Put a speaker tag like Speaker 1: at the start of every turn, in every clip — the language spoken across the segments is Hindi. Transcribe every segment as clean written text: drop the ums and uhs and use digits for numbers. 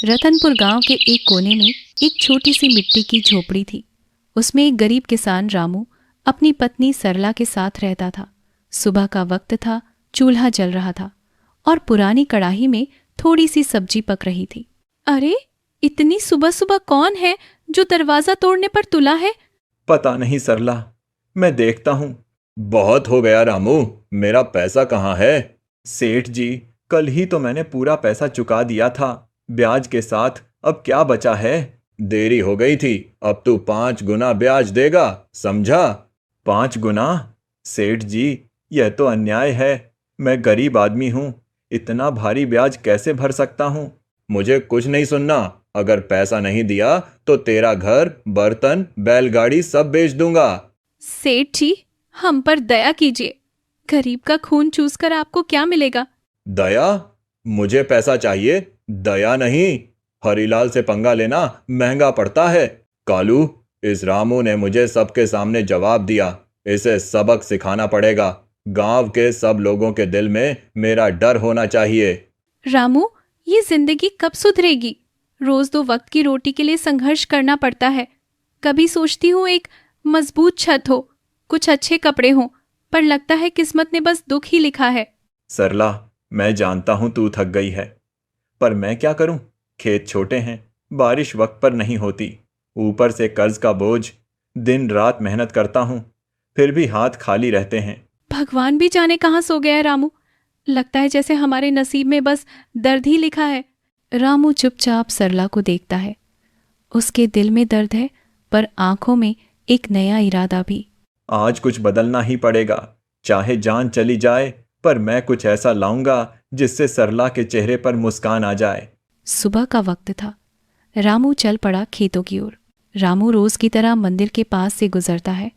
Speaker 1: रतनपुर गांव के एक कोने में एक छोटी सी मिट्टी की झोपड़ी थी। उसमें एक गरीब किसान रामू अपनी पत्नी सरला के साथ रहता था। सुबह का वक्त था, चूल्हा जल रहा था और पुरानी कड़ाही में थोड़ी सी सब्जी पक रही थी। अरे, इतनी सुबह सुबह कौन है जो दरवाजा तोड़ने पर तुला है?
Speaker 2: पता नहीं सरला, मैं देखता हूँ। बहुत हो गया रामू, मेरा पैसा कहाँ है? सेठ जी, कल ही तो मैंने पूरा पैसा चुका दिया था, ब्याज के साथ। अब क्या बचा है? देरी हो गई थी, अब तू 5 गुना ब्याज देगा, समझा? 5 गुना? सेठ जी, यह तो अन्याय है। मैं गरीब आदमी हूँ, इतना भारी ब्याज कैसे भर सकता हूँ? मुझे कुछ नहीं सुनना। अगर पैसा नहीं दिया तो तेरा घर, बर्तन, बैलगाड़ी सब बेच दूंगा।
Speaker 1: सेठ जी, हम पर दया कीजिए। गरीब का खून चूसकर आपको क्या मिलेगा?
Speaker 2: दया? मुझे पैसा चाहिए, दया नहीं। हरीलाल से पंगा लेना महंगा पड़ता है। कालू, इस रामू ने मुझे सबके सामने जवाब दिया। इसे सबक सिखाना पड़ेगा। गांव के सब लोगों के दिल में मेरा डर होना चाहिए।
Speaker 1: रामू, ये जिंदगी कब सुधरेगी? रोज 2 वक्त की रोटी के लिए संघर्ष करना पड़ता है। कभी सोचती हूँ एक मजबूत छत हो, कुछ अच्छे कपड़े हों, पर लगता है किस्मत ने बस दुख ही लिखा है।
Speaker 2: सरला, मैं जानता हूं तू थक गई है, पर मैं क्या करूं? खेत छोटे हैं, बारिश वक्त पर नहीं होती, ऊपर से कर्ज का बोझ। दिन रात मेहनत करता हूं, फिर भी हाथ खाली रहते हैं।
Speaker 1: भगवान भी जाने कहाँ सो गया है रामू। लगता है जैसे हमारे नसीब में बस दर्द ही लिखा है। रामू चुपचाप सरला को देखता है। उसके दिल में दर्द है, पर आंखों में एक नया इरादा भी।
Speaker 2: आज कुछ बदलना ही पड़ेगा, चाहे जान चली जाए, पर मैं कुछ ऐसा लाऊंगा जिससे सरला के चेहरे पर मुस्कान आ जाए।
Speaker 1: सुबह का वक्त था। रामू चल पड़ा खेतों की ओर। रामू रोज की तरह मंदिर के पास से गुजरता है।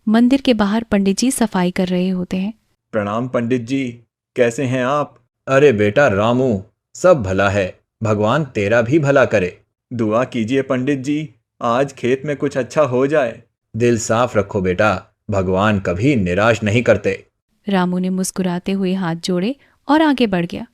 Speaker 1: मंदिर के बाहर पंडित जी सफाई कर रहे होते हैं।
Speaker 2: प्रणाम पंडित जी, कैसे हैं आप? अरे बेटा रामू, सब भला है। भगवान तेरा भी भला करे। दुआ कीजिए पंडित जी, आज खेत में कुछ अच्छा हो जाए। दिल साफ रखो बेटा, भगवान कभी निराश नहीं करते।
Speaker 1: रामू ने मुस्कुराते हुए हाथ जोड़े और आगे बढ़ गया।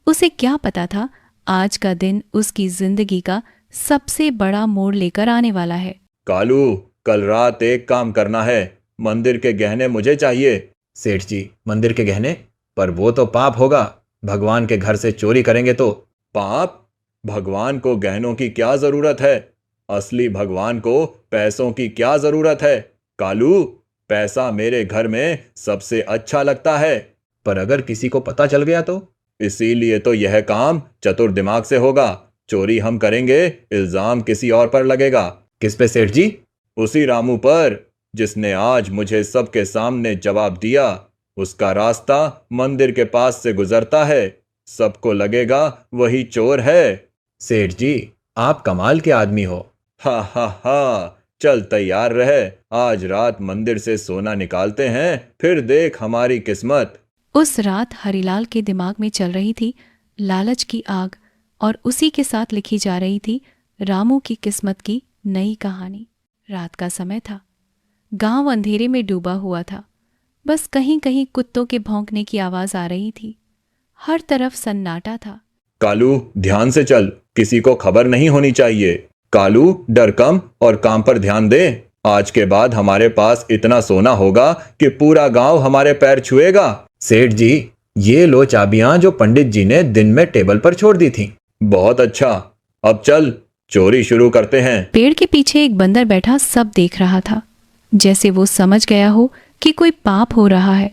Speaker 1: उसे क्या पता था, आज का दिन उसकी जिंदगी का सबसे बड़ा मोड़ लेकर आने वाला है।
Speaker 2: कालू, कल रात एक काम करना है। मंदिर के गहने मुझे चाहिए। सेठ जी, मंदिर के गहने? पर वो तो पाप होगा। भगवान के घर से चोरी करेंगे तो। पाप? भगवान को गहनों की क्या जरूरत है? असली भगवान को पैसों की क्या जरूरत है? कालू, पैसा मेरे घर में सबसे अच्छा लगता है। पर अगर किसी को पता चल गया तो? इसीलिए तो यह काम चतुर दिमाग से होगा। चोरी हम करेंगे, इल्जाम किसी और पर लगेगा। किस पे सेठ जी? उसी रामू पर, जिसने आज मुझे सबके सामने जवाब दिया। उसका रास्ता मंदिर के पास से गुजरता है, सबको लगेगा वही चोर है। सेठ जी, आप कमाल के आदमी हो। हा हा हा, चल तैयार रहे, आज रात मंदिर से सोना निकालते हैं, फिर देख हमारी किस्मत।
Speaker 1: उस रात हरिलाल के दिमाग में चल रही थी लालच की आग, और उसी के साथ लिखी जा रही थी रामू की किस्मत की नई कहानी। रात का समय था। गांव अंधेरे में डूबा हुआ था। बस कहीं कहीं कुत्तों के भौंकने की आवाज आ रही थी। हर तरफ सन्नाटा था।
Speaker 2: कालू, ध्यान से चल, किसी को खबर नहीं होनी चाहिए। कालू, डर कम और काम पर ध्यान दे। आज के बाद हमारे पास इतना सोना होगा कि पूरा गांव हमारे पैर छुएगा। सेठ जी, ये लो चाबियां जो पंडित जी ने दिन में टेबल पर छोड़ दी थी। बहुत अच्छा, अब चल चोरी शुरू करते हैं।
Speaker 1: पेड़ के पीछे एक बंदर बैठा सब देख रहा था, जैसे वो समझ गया हो कि कोई पाप हो रहा है।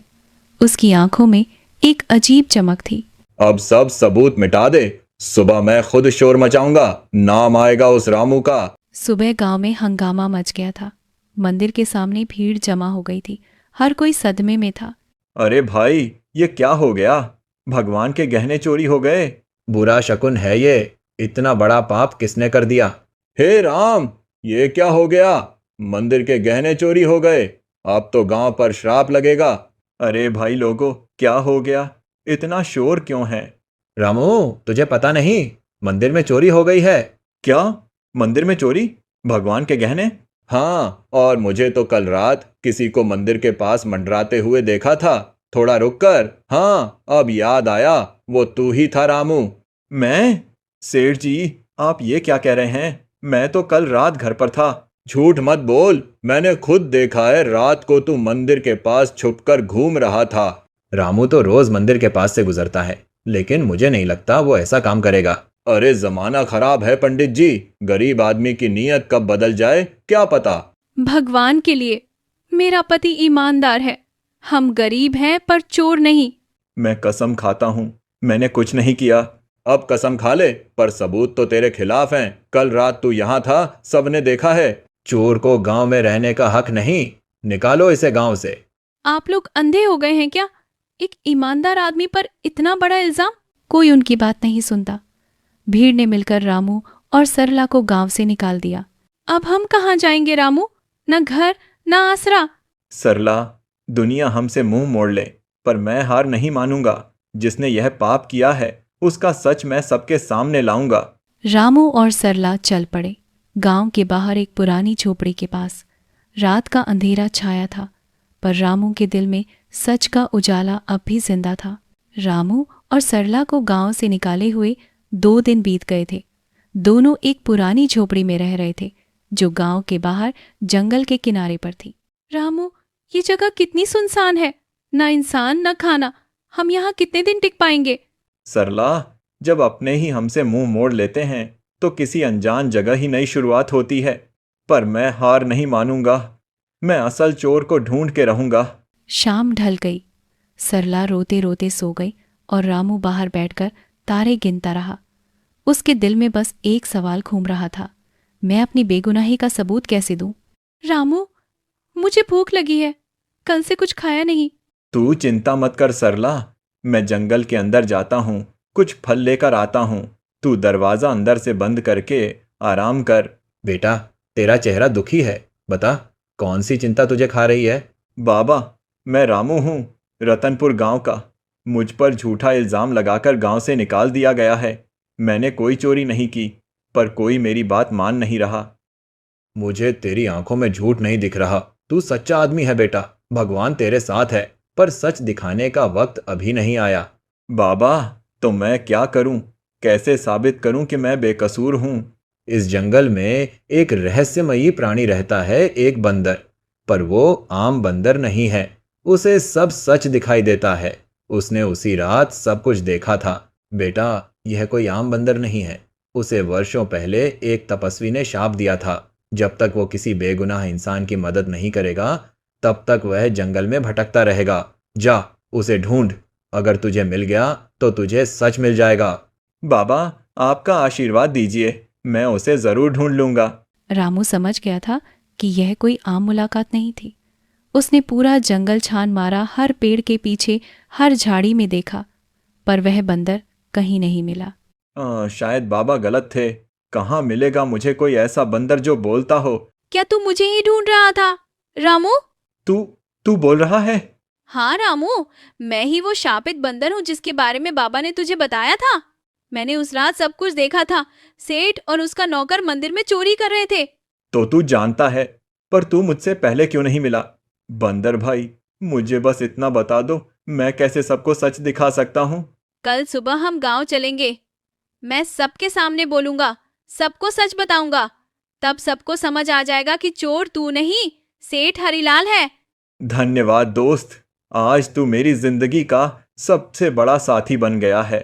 Speaker 1: उसकी आंखों में एक अजीब चमक थी।
Speaker 2: अब सब सबूत मिटा दे, सुबह मैं खुद शोर मचाऊंगा, नाम आएगा उस रामू का।
Speaker 1: सुबह गांव में हंगामा मच गया था। मंदिर के सामने भीड़ जमा हो गई थी। हर कोई सदमे में था।
Speaker 2: अरे भाई, ये क्या हो गया? भगवान के गहने चोरी हो गए। बुरा शकुन है ये। इतना बड़ा पाप किसने कर दिया? हे राम, ये क्या हो गया? मंदिर के गहने चोरी हो गए। अब तो गांव पर श्राप लगेगा। अरे भाई लोगों, क्या हो गया? इतना शोर क्यों है? रामू, तुझे पता नहीं, मंदिर में चोरी हो गई है। क्या? मंदिर में चोरी? भगवान के गहने? हाँ, और मुझे तो कल रात किसी को मंदिर के पास मंडराते हुए देखा था। थोड़ा रुक कर, हाँ, अब याद आया, वो तू ही था रामू। मैं? सेठ जी, आप ये क्या कह रहे हैं? मैं तो कल रात घर पर था। झूठ मत बोल, मैंने खुद देखा है, रात को तू मंदिर के पास छुपकर घूम रहा था। रामू तो रोज मंदिर के पास से गुजरता है, लेकिन मुझे नहीं लगता वो ऐसा काम करेगा। अरे जमाना खराब है पंडित जी, गरीब आदमी की नीयत कब बदल जाए क्या पता।
Speaker 1: भगवान के लिए, मेरा पति ईमानदार है। हम गरीब हैं पर चोर नहीं।
Speaker 2: मैं कसम खाता हूँ, मैंने कुछ नहीं किया। अब कसम खा ले, पर सबूत तो तेरे खिलाफ हैं। कल रात तू यहाँ था, सबने देखा है। चोर को गांव में रहने का हक नहीं, निकालो इसे गांव से।
Speaker 1: आप लोग अंधे हो गए हैं क्या? एक ईमानदार आदमी पर इतना बड़ा इल्जाम। कोई उनकी बात नहीं सुनता। भीड़ ने मिलकर रामू और सरला को गांव से निकाल दिया। अब हम कहाँ जाएंगे रामू? न घर न आसरा।
Speaker 2: सरला, दुनिया हमसे मुंह मोड़ ले, पर मैं हार नहीं मानूंगा। जिसने यह पाप किया है उसका सच मैं सबके सामने लाऊंगा।
Speaker 1: रामू और सरला चल पड़े गांव के बाहर एक पुरानी झोपड़ी के पास। रात का अंधेरा छाया था, पर रामू के दिल में सच का उजाला अब भी जिंदा था। रामू और सरला को गांव से निकाले हुए 2 दिन बीत गए थे। दोनों एक पुरानी झोपड़ी में रह रहे थे, जो गांव के बाहर जंगल के किनारे पर थी। रामू, ये जगह कितनी सुनसान है, न इंसान न खाना। हम यहाँ कितने दिन टिक पाएंगे?
Speaker 2: सरला, जब अपने ही हमसे मुंह मोड़ लेते हैं तो किसी अनजान जगह ही नई शुरुआत होती है। पर मैं हार नहीं मानूंगा, मैं असल चोर को ढूंढ के रहूंगा।
Speaker 1: शाम ढल गई। सरला रोते रोते सो गई और रामू बाहर बैठकर तारे गिनता रहा। उसके दिल में बस एक सवाल घूम रहा था, मैं अपनी बेगुनाही का सबूत कैसे दूं? रामू, मुझे भूख लगी है, कल से कुछ खाया नहीं।
Speaker 2: तू चिंता मत कर सरला, मैं जंगल के अंदर जाता हूँ, कुछ फल लेकर आता हूँ। तू दरवाजा अंदर से बंद करके आराम कर। बेटा, तेरा चेहरा दुखी है, बता कौन सी चिंता तुझे खा रही है? बाबा, मैं रामू हूँ, रतनपुर गांव का। मुझ पर झूठा इल्जाम लगाकर गांव से निकाल दिया गया है। मैंने कोई चोरी नहीं की, पर कोई मेरी बात मान नहीं रहा। मुझे तेरी आंखों में झूठ नहीं दिख रहा। तू सच्चा आदमी है बेटा, भगवान तेरे साथ है, पर सच दिखाने का वक्त अभी नहीं आया। बाबा, तो मैं क्या करूं? कैसे साबित करूं कि मैं बेकसूर हूं? इस जंगल में एक रहस्यमयी प्राणी रहता है, एक बंदर। पर वो आम बंदर नहीं है, उसे सब सच दिखाई देता है। उसने उसी रात सब कुछ देखा था। बेटा, यह कोई आम बंदर नहीं है। उसे वर्षों पहले एक तपस्वी ने शाप दिया था, जब तक वो किसी बेगुनाह इंसान की मदद नहीं करेगा तब तक वह जंगल में भटकता रहेगा। जा, उसे ढूंढ। अगर तुझे मिल गया तो तुझे सच मिल जाएगा। बाबा, आपका आशीर्वाद दीजिए, मैं उसे जरूर ढूंढ लूंगा।
Speaker 1: रामू समझ गया था कि यह कोई आम मुलाकात नहीं थी। उसने पूरा जंगल छान मारा, हर पेड़ के पीछे, हर झाड़ी में देखा, पर वह बंदर कहीं नहीं मिला।
Speaker 2: शायद बाबा गलत थे। कहाँ मिलेगा मुझे कोई ऐसा बंदर जो बोलता हो?
Speaker 1: क्या तू मुझे ही ढूंढ रहा था रामू?
Speaker 2: तू तू बोल रहा है?
Speaker 1: हाँ रामू, मैं ही वो शापित बंदर हूँ जिसके बारे में बाबा ने तुझे बताया था। मैंने उस रात सब कुछ देखा था। सेठ और उसका नौकर मंदिर में चोरी कर रहे थे।
Speaker 2: तो तू जानता है, पर तू मुझसे पहले क्यों नहीं मिला? बंदर भाई, मुझे बस इतना बता दो, मैं कैसे सबको सच दिखा सकता हूँ?
Speaker 1: कल सुबह हम गांव चलेंगे। मैं सबके सामने बोलूंगा, सबको सच बताऊंगा। तब सबको समझ आ जाएगा कि चोर तू नहीं, सेठ हरिलाल है।
Speaker 2: धन्यवाद दोस्त, आज तू मेरी जिंदगी का सबसे बड़ा साथी बन गया है।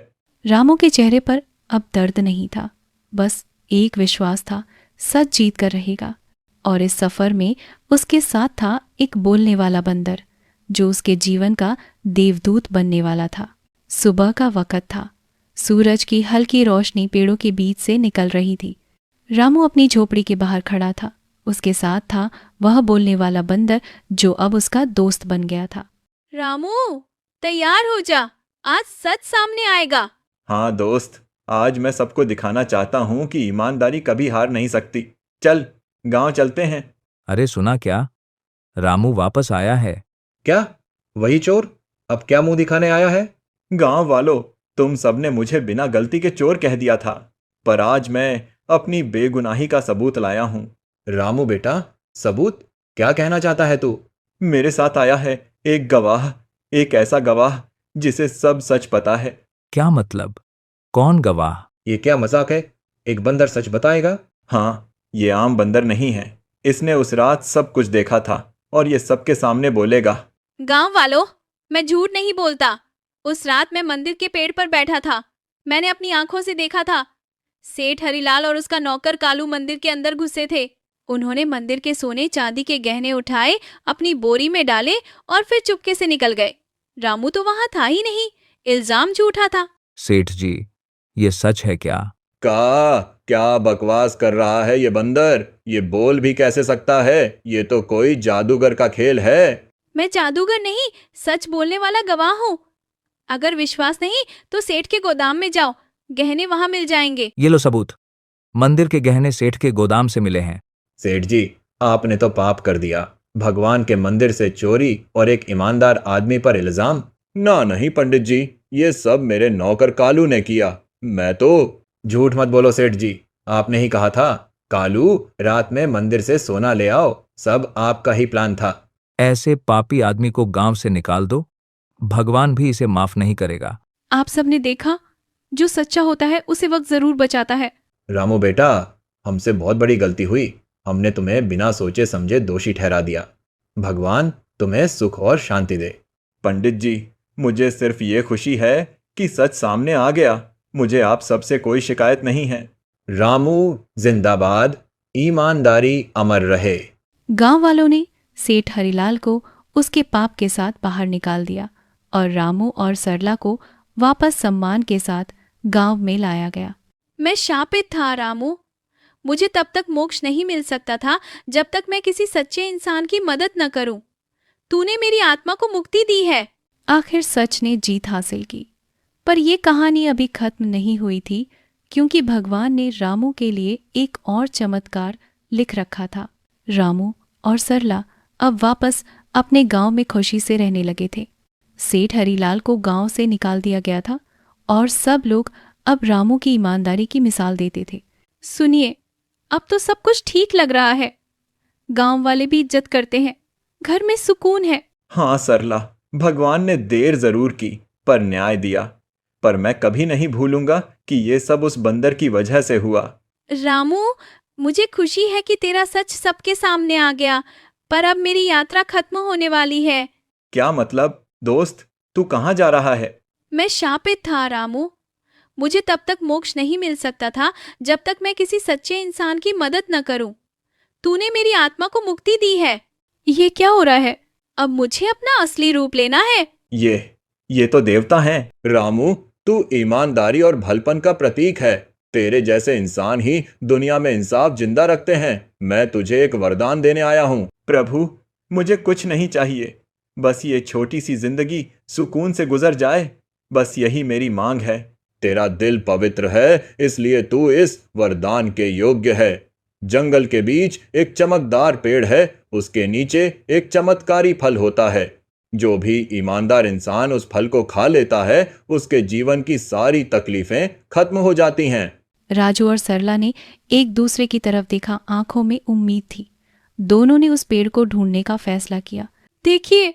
Speaker 2: रामू के चेहरे पर अब दर्द नहीं था, बस एक विश्वास था, सच जीत कर रहेगा। और इस सफर में उसके साथ था एक बोलने वाला बंदर, जो उसके जीवन का देवदूत बनने वाला था। सुबह का वक़्त था। सूरज की हल्की रोशनी पेड़ों के बीच से निकल रही थी। रामू अपनी झोपड़ी के बाहर खड़ा था। उसके साथ था वह बोलने वाला बंदर, जो अब उसका दोस्त बन गया था। रामू, तैयार हो जा, आज सच सामने आएगा। हाँ दोस्त, आज मैं सबको दिखाना चाहता हूँ कि ईमानदारी कभी हार नहीं सकती। चल, गांव चलते हैं।
Speaker 3: अरे सुना क्या, रामू वापस आया है।
Speaker 2: क्या? वही चोर? अब क्या मुंह दिखाने आया है? गांव वालों, तुम सबने मुझे बिना गलती के चोर कह दिया था, पर आज मैं अपनी बेगुनाही का सबूत लाया हूं। रामू बेटा, सबूत? क्या कहना चाहता है तू? मेरे साथ आया है एक गवाह, एक ऐसा गवाह जिसे सब सच पता है।
Speaker 3: क्या मतलब? कौन गवाह?
Speaker 2: ये क्या मजाक है? एक बंदर सच बताएगा? हाँ, ये आम बंदर नहीं है। इसने उस रात सब कुछ देखा था और ये सबके सामने बोलेगा।
Speaker 1: गांव वालों, मैं झूठ नहीं बोलता। उस रात मैं मंदिर के पेड़ पर बैठा था। मैंने अपनी आंखों से देखा था। सेठ हरिलाल और उसका नौकर कालू मंदिर के अंदर घुसे थे। उन्होंने मंदिर के सोने चांदी के गहने उठाए, अपनी बोरी में डाले और फिर चुपके से निकल गए। रामू तो वहां था ही नहीं। इल्जाम झूठा था।
Speaker 3: सेठ जी, ये सच है क्या?
Speaker 2: क्या बकवास कर रहा है ये बंदर? ये बोल भी कैसे सकता है? ये तो कोई जादूगर का खेल है।
Speaker 1: मैं जादूगर नहीं, सच बोलने वाला गवाह हूँ। अगर विश्वास नहीं तो सेठ के गोदाम में जाओ, गहने वहां मिल जाएंगे।
Speaker 3: ये लो सबूत। मंदिर के गहने सेठ के गोदाम से मिले हैं।
Speaker 2: सेठ जी, आपने तो पाप कर दिया। भगवान के मंदिर से चोरी और एक ईमानदार आदमी पर इल्जाम। ना नहीं पंडित जी, ये सब मेरे नौकर कालू ने किया। मैं तो। झूठ मत बोलो सेठ जी, आपने ही कहा था कालू रात में मंदिर से सोना ले आओ। सब आपका ही प्लान था।
Speaker 3: ऐसे पापी आदमी को गांव से निकाल दो, भगवान भी इसे माफ नहीं करेगा।
Speaker 1: आप सबने देखा, जो सच्चा होता है उसे वक्त जरूर बचाता है।
Speaker 2: रामू बेटा, हमसे बहुत बड़ी गलती हुई। हमने तुम्हें बिना सोचे समझे दोषी ठहरा दिया। भगवान तुम्हें सुख और शांति दे। पंडित जी, मुझे सिर्फ ये खुशी है कि सच सामने आ गया। मुझे आप सबसे कोई शिकायत नहीं है। रामू जिंदाबाद, ईमानदारी अमर रहे।
Speaker 1: गांव वालों ने सेठ हरिलाल को उसके पाप के साथ बाहर निकाल दिया और रामू और सरला को वापस सम्मान के साथ गांव में लाया गया। मैं शापित था रामू। मुझे तब तक मोक्ष नहीं मिल सकता था जब तक मैं किसी सच्चे इंसान की मदद न करूं। तूने मेरी आत्मा को मुक्ति दी है। आखिर सच ने जीत हासिल की। पर यह कहानी अभी खत्म नहीं हुई थी, क्योंकि भगवान ने रामू के लिए एक और चमत्कार लिख रखा था। रामू और सरला अब वापस अपने गांव में खुशी से रहने लगे थे। सेठ हरिलाल को गांव से निकाल दिया गया था और सब लोग अब रामू की ईमानदारी की मिसाल देते थे। सुनिए, अब तो सब कुछ ठीक लग रहा है। गांव वाले भी इज्जत करते हैं, घर में सुकून है।
Speaker 2: हाँ सरला, भगवान ने देर जरूर की पर न्याय दिया। पर मैं कभी नहीं भूलूंगा कि ये सब उस बंदर की वजह से हुआ।
Speaker 1: रामू, मुझे खुशी है कि तेरा सच सबके सामने आ गया, पर अब मेरी यात्रा खत्म होने वाली है।
Speaker 2: क्या मतलब? दोस्त, तू कहाँ जा रहा है?
Speaker 1: मैं शापित था रामू। मुझे तब तक मोक्ष नहीं मिल सकता था जब तक मैं किसी सच्चे इंसान की मदद न करूं। तूने मेरी आत्मा को मुक्ति दी है। ये क्या हो रहा है? अब मुझे अपना असली रूप लेना है।
Speaker 2: ये तो देवता हैं। रामू, तू ईमानदारी और भलपन का प्रतीक है। तेरे जैसे इंसान ही दुनिया में इंसाफ जिंदा रखते हैं। मैं तुझे एक वरदान देने आया हूँ। प्रभु, मुझे कुछ नहीं चाहिए। बस ये छोटी सी जिंदगी सुकून से गुजर जाए। बस यही मेरी मांग है। तेरा दिल पवित्र है, इसलिए तू इस वरदान के योग्य है। जंगल के बीच एक चमकदार पेड़ है, उसके नीचे एक चमत्कारी फल होता है। जो भी ईमानदार इंसान उस फल को खा लेता है, उसके जीवन की सारी तकलीफें खत्म हो जाती हैं।
Speaker 1: राजू और सरला ने एक दूसरे की तरफ देखा। आंखों में उम्मीद थी। दोनों ने उस पेड़ को ढूंढने का फैसला किया। देखिए,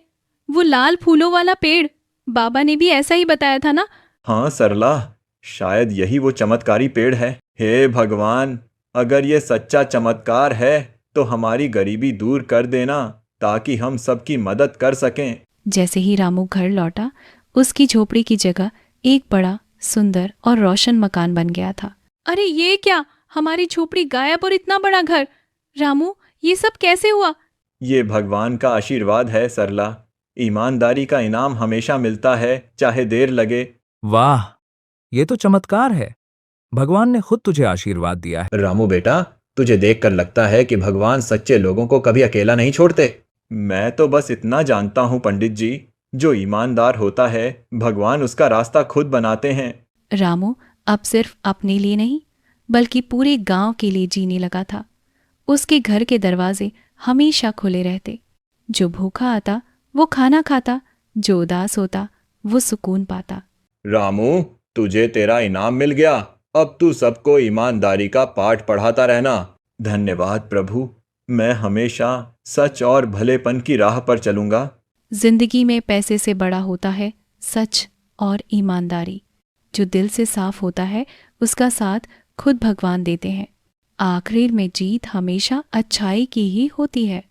Speaker 1: वो लाल फूलों वाला पेड़। बाबा ने भी ऐसा ही बताया था ना?
Speaker 2: हाँ सरला, शायद यही वो चमत्कारी पेड़ है। हे भगवान, अगर ये सच्चा चमत्कार है तो हमारी गरीबी दूर कर देना, ताकि हम सबकी मदद कर सकें।
Speaker 1: जैसे ही रामू घर लौटा, उसकी झोपड़ी की जगह एक बड़ा, सुंदर और रोशन मकान बन गया था। अरे ये क्या, हमारी झोपड़ी गायब और इतना बड़ा घर। रामू, ये सब कैसे हुआ?
Speaker 2: ये भगवान का आशीर्वाद है सरला। ईमानदारी का इनाम हमेशा मिलता है, चाहे देर लगे।
Speaker 3: वाह, ये तो चमत्कार है। भगवान ने खुद तुझे आशीर्वाद दिया है।
Speaker 2: रामू बेटा, तुझे देखकर लगता है कि भगवान सच्चे लोगों को कभी अकेला नहीं छोड़ते। मैं तो बस इतना जानता हूँ पंडित जी, जो ईमानदार होता है भगवान उसका रास्ता खुद बनाते हैं।
Speaker 1: रामू अब सिर्फ अपने लिए नहीं, बल्कि पूरे गांव के लिए जीने लगा था। उसके घर के दरवाजे हमेशा खुले रहते। जो भूखा आता वो खाना खाता, जो उदास होता वो सुकून पाता।
Speaker 2: रामू, तुझे तेरा इनाम मिल गया। अब तू सबको ईमानदारी का पाठ पढ़ाता रहना। धन्यवाद प्रभु, मैं हमेशा सच और भलेपन की राह पर चलूंगा।
Speaker 1: जिंदगी में पैसे से बड़ा होता है सच और ईमानदारी। जो दिल से साफ होता है, उसका साथ खुद भगवान देते हैं। आखिर में जीत हमेशा अच्छाई की ही होती है।